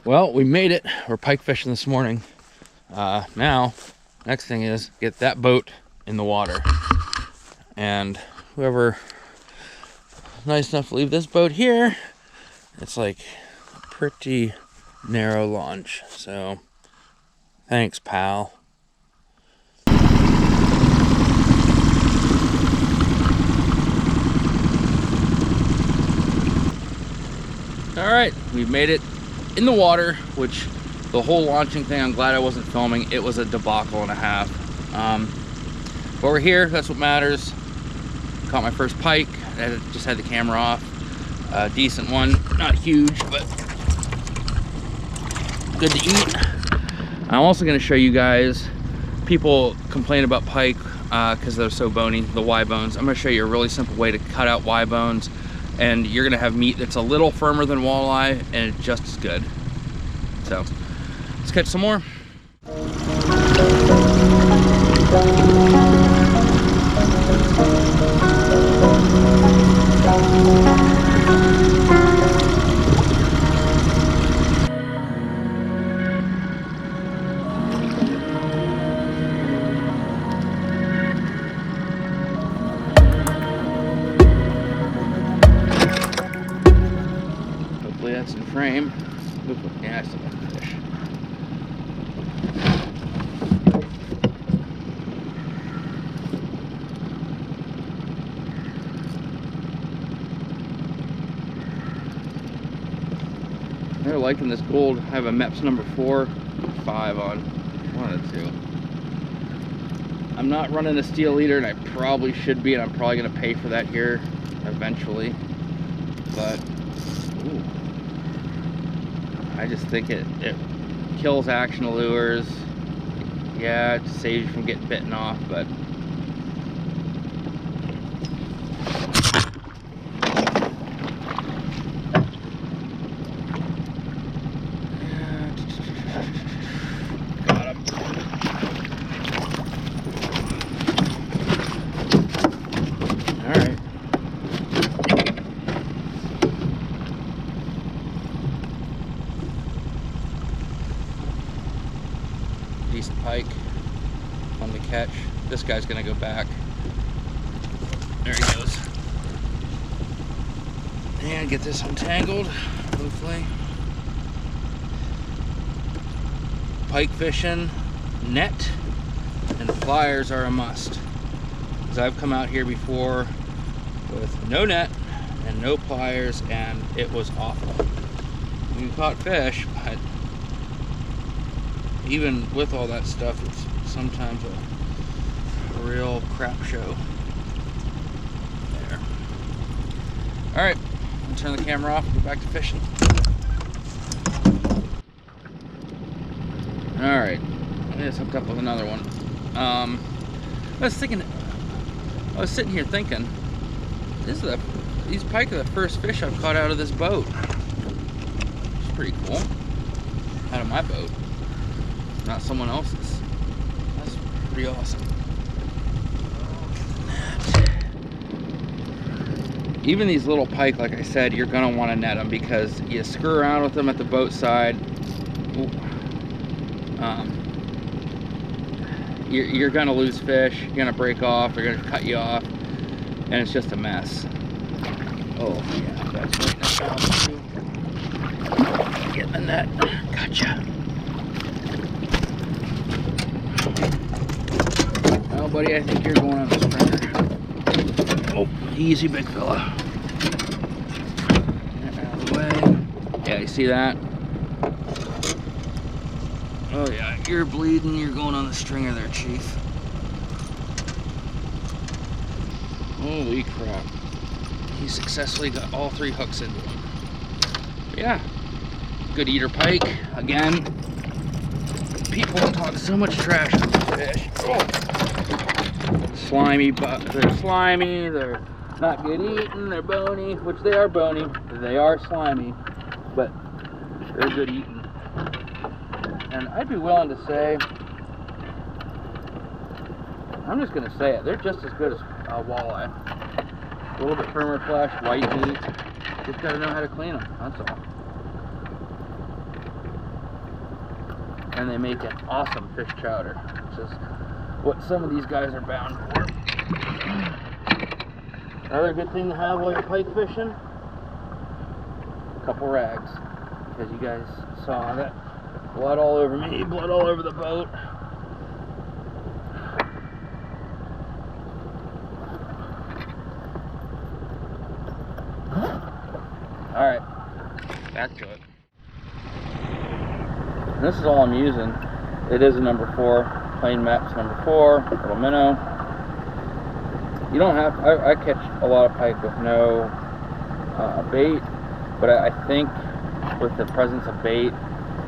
Well, we made it. We're pike fishing this morning. Now, next thing is get that boat in the water. And whoever nice enough to leave this boat here, it's like a pretty narrow launch. So, thanks, pal. All right, we've made it in the water, which the whole launching thing, I'm glad I wasn't filming. It was a debacle and a half. But we're here, that's what matters. Caught my first pike. I just had the camera off. A decent one, not huge, but good to eat. I'm also gonna show you guys, people complain about pike because they're so bony, the Y bones. I'm gonna show you a really simple way to cut out Y bones, and you're gonna have meat that's a little firmer than walleye and it's just as good. So let's catch some more. Hopefully that's in frame. Yeah, I still got the fish. They're liking this gold. I have a MEPS number 4, 5 on one of the two. I'm not running a steel leader, and I probably should be, and I'm probably going to pay for that here eventually. But ooh, I just think it kills action lures. Yeah, it saves you from getting bitten off, but decent pike, fun to catch. This guy's gonna go back. There he goes. And get this untangled, hopefully. Pike fishing, net and pliers are a must. Because I've come out here before with no net and no pliers, and it was awful. We caught fish, but even with all that stuff, it's sometimes a real crap show. There. All right, I'll turn the camera off and go back to fishing. All right, I just hooked up with another one. I was sitting here thinking, these pike are the first fish I've caught out of this boat. It's pretty cool. Out of my boat, not someone else's. That's pretty awesome. Even these little pike, like I said, you're gonna want to net them because you screw around with them at the boat side. You're gonna lose fish. You're gonna break off. They're gonna cut you off, and it's just a mess. Oh yeah, that's right. Get in the net. Gotcha. Oh, buddy, I think you're going on the stringer. Oh, easy, big fella. Get out of the way. Yeah, you see that? Oh yeah, you're bleeding. You're going on the stringer there, Chief. Holy crap. He successfully got all 3 hooks into him. But yeah, good eater pike. Again, people talk so much trash on these fish. Oh. Slimy, but they're slimy, they're not good eating, they're bony, which they are bony, they are slimy, but they're good eating. And I'd be willing to say, I'm just going to say it, they're just as good as walleye. A little bit firmer flesh, white meat, just got to know how to clean them, that's all. and they make an awesome fish chowder, which is what some of these guys are bound for. Another good thing to have while you're pike fishing, a couple rags, because you guys saw that blood all over me, blood all over the boat. All right, back to it. And this is all I'm using. It is a number 4, plain Mepps number 4, little minnow. You don't have, I catch a lot of pike with no bait, but I think with the presence of bait,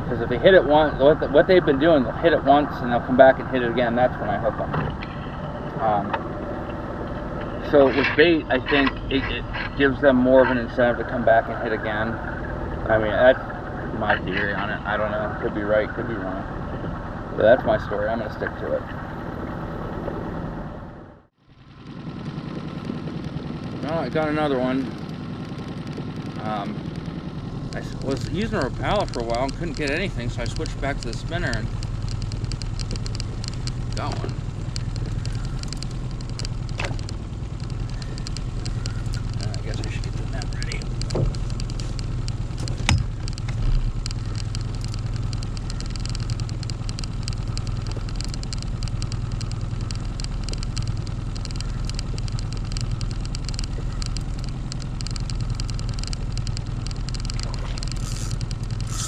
because if they hit it once, what they've been doing, they'll hit it once and they'll come back and hit it again. That's when I hook them. So with bait, I think it gives them more of an incentive to come back and hit again. I mean, that's my theory on it. I don't know. Could be right, could be wrong. But that's my story. I'm going to stick to it. Oh, I got another one. I was using a Rapala for a while and couldn't get anything, so I switched back to the spinner and got one. I guess I should get the net ready.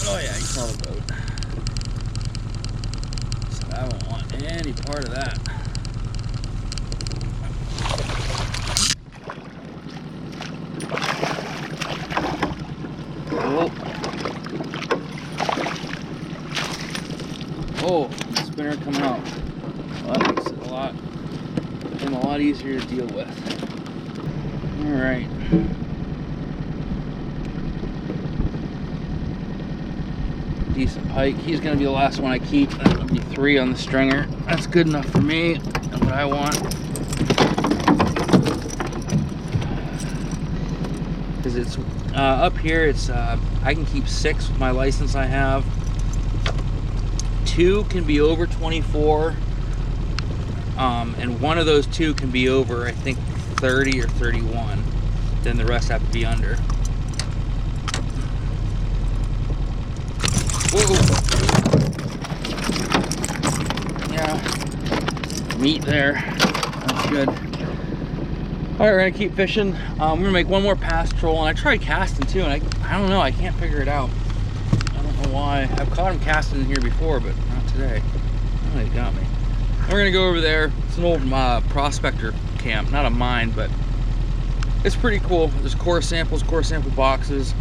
Oh yeah, you saw the boat. So I don't want any part of that. Oh, the spinner coming out. Well, that makes it a lot easier to deal with. All right. Decent pike. He's going to be the last one I keep. That would be 3 on the stringer. That's good enough for me and what I want. Because it's up here, it's I can keep 6 with my license I have. 2 can be over 24, and one of those 2 can be over, I think, 30 or 31. Then the rest have to be under. Whoa! Yeah, meat there. That's good. All right, we're gonna keep fishing. We're gonna make one more pass troll, and I tried casting too, and I don't know, I can't figure it out. I don't know why. I've caught him casting in here before, but not today. Oh, he got me. We're gonna go over there. It's an old prospector camp, not a mine, but it's pretty cool. There's core samples, core sample boxes.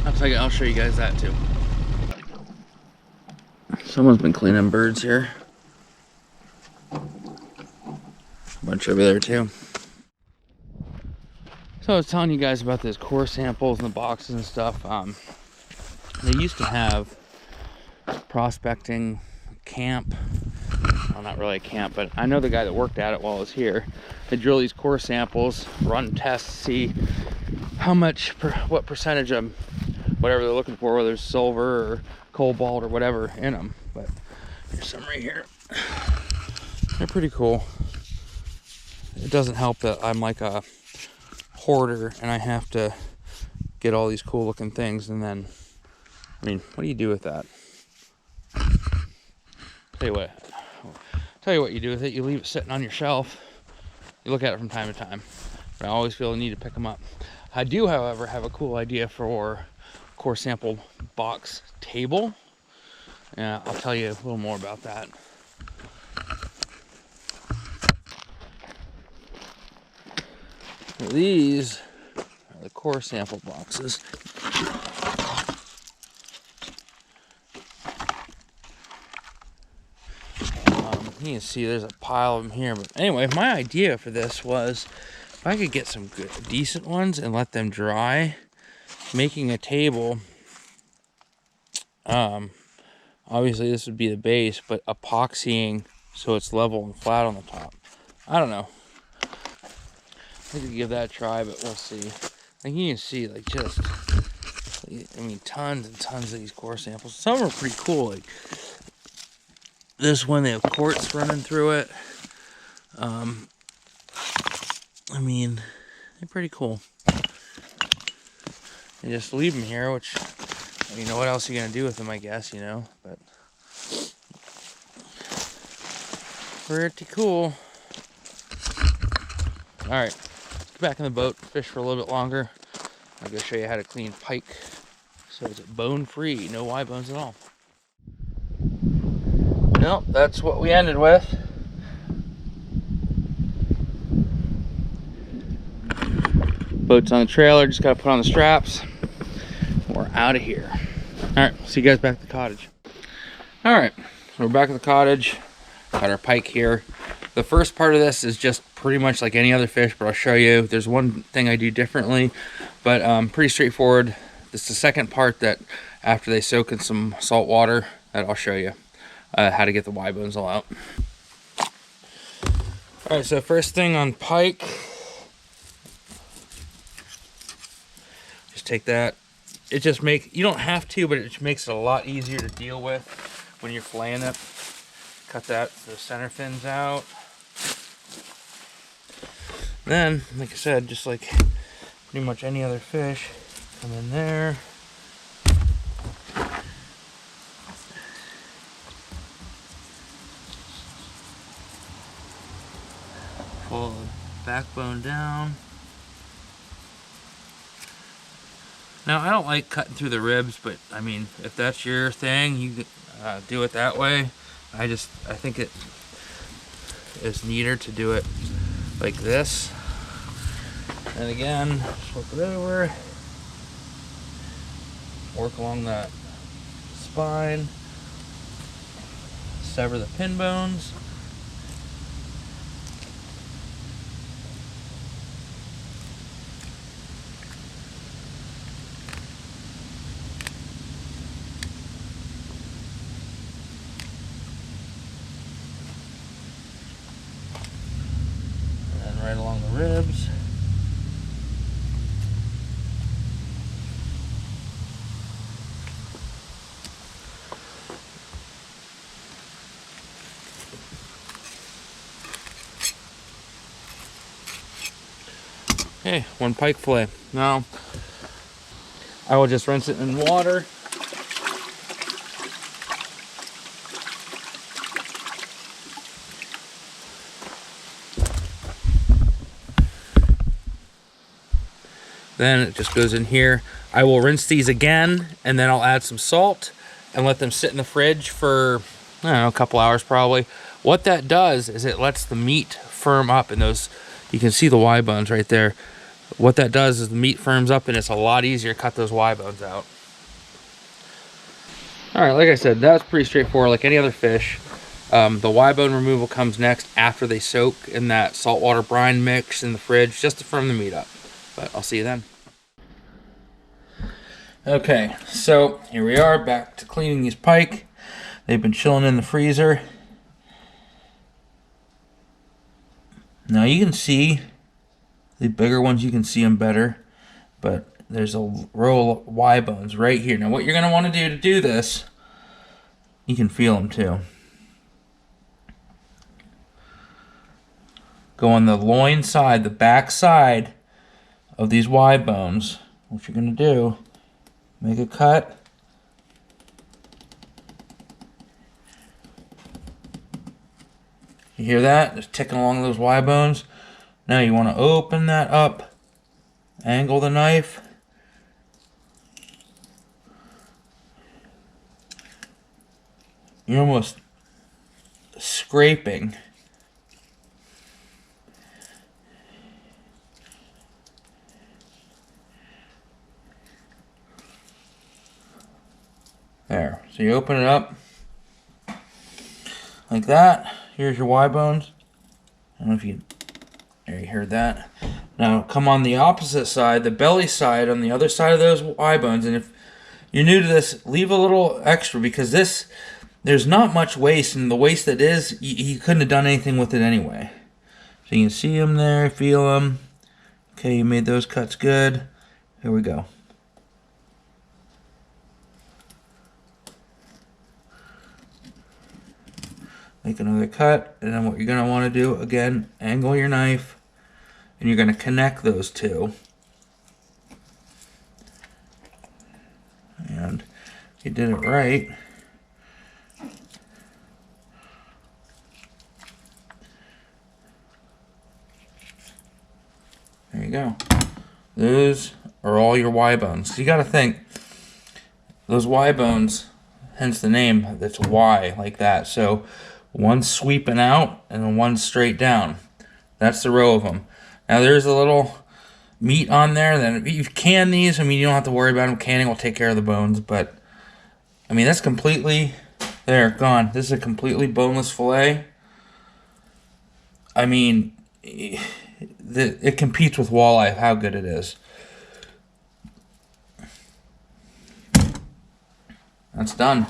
I'll show you guys that too. Someone's been cleaning birds here. A bunch over there too. So I was telling you guys about those core samples and the boxes and stuff. They used to have prospecting camp. Well, not really a camp, but I know the guy that worked at it while I was here. They drill these core samples, run tests, see how much, what percentage of whatever they're looking for, whether it's silver or cobalt or whatever in them. But there's some right here. They're pretty cool. It doesn't help that I'm like a hoarder and I have to get all these cool looking things, and then, I mean, what do you do with that? Tell you what you do with it. You leave it sitting on your shelf. You look at it from time to time. But I always feel the need to pick them up. I do, however, have a cool idea for core sample box table. Yeah, I'll tell you a little more about that. These are the core sample boxes. You can see there's a pile of them here, but anyway, my idea for this was if I could get some good, decent ones and let them dry, making a table. Obviously this would be the base, but epoxying so it's level and flat on the top. I don't know. I could give that a try, but we'll see. Like you can see, like I mean, tons and tons of these core samples. Some are pretty cool. Like This one, they have quartz running through it. I mean, they're pretty cool. You just leave them here, which, you know, what else are you going to do with them, I guess, you know, but pretty cool. All right, let's get back in the boat, fish for a little bit longer. I'm going to show you how to clean pike so it's bone-free, no Y bones at all. Well, that's what we ended with. Boat's on the trailer, just got to put on the straps. We're out of here. All right, see you guys back at the cottage. All right, so we're back at the cottage. Got our pike here. The first part of this is just pretty much like any other fish, but I'll show you. There's one thing I do differently, but pretty straightforward. This is the second part that after they soak in some salt water, that I'll show you how to get the Y bones all out. All right, so first thing on pike, just take that. It just makes, you don't have to, but it makes it a lot easier to deal with when you're filleting it. Cut that, the center fins out. Then, like I said, just like pretty much any other fish, come in there. Pull the backbone down. Now, I don't like cutting through the ribs, but I mean, if that's your thing, you do it that way. I think it is neater to do it like this. And again, flip it over, work along that spine, sever the pin bones. And then right along the ribs. Okay, one pike fillet. Now, I will just rinse it in water. Then it just goes in here. I will rinse these again, and then I'll add some salt and let them sit in the fridge for, I don't know, a couple hours probably. What that does is it lets the meat firm up, and those, you can see the Y bones right there. What that does is the meat firms up, and it's a lot easier to cut those Y bones out. All right, like I said, that's pretty straightforward, like any other fish. The Y bone removal comes next after they soak in that saltwater brine mix in the fridge, just to firm the meat up. But I'll see you then. Okay, so here we are back to cleaning these pike. They've been chilling in the freezer. Now you can see the bigger ones, you can see them better, but there's a row of Y bones right here. Now what you're going to want to do this, you can feel them too. Go on the loin side, the back side of these Y bones. What you're going to do, make a cut. You hear that? Just ticking along those Y bones. Now you want to open that up, angle the knife. You're almost scraping. There. So you open it up like that. Here's your Y bones. I don't know if you heard that. Now come on the opposite side, the belly side, on the other side of those Y bones. And if you're new to this, leave a little extra, because there's not much waste, and the waste that is, you couldn't have done anything with it anyway. So you can see them there, feel them. Okay, you made those cuts good. Here we go. make another cut, and then what you're going to want to do, again, angle your knife, and you're going to connect those two. And if you did it right, there you go. Those are all your Y bones. So you got to think, those Y bones, hence the name, that's Y, like that. So one's sweeping out and then one's straight down. That's the row of them. Now there's a little meat on there. Then if you can these, I mean, you don't have to worry about them. Canning will take care of the bones, but I mean, that's completely, there, gone. This is a completely boneless fillet. I mean, it competes with walleye, how good it is. That's done.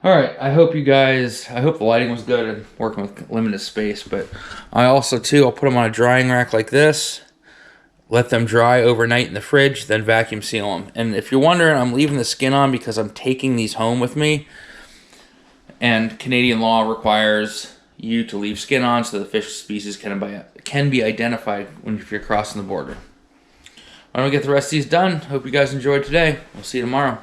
Alright, I hope the lighting was good and working with limited space, but I also too, I'll put them on a drying rack like this, let them dry overnight in the fridge, then vacuum seal them. And if you're wondering, I'm leaving the skin on because I'm taking these home with me, and Canadian law requires you to leave skin on so the fish species can be identified if you're crossing the border. I'm going to get the rest of these done. Hope you guys enjoyed today. We'll see you tomorrow.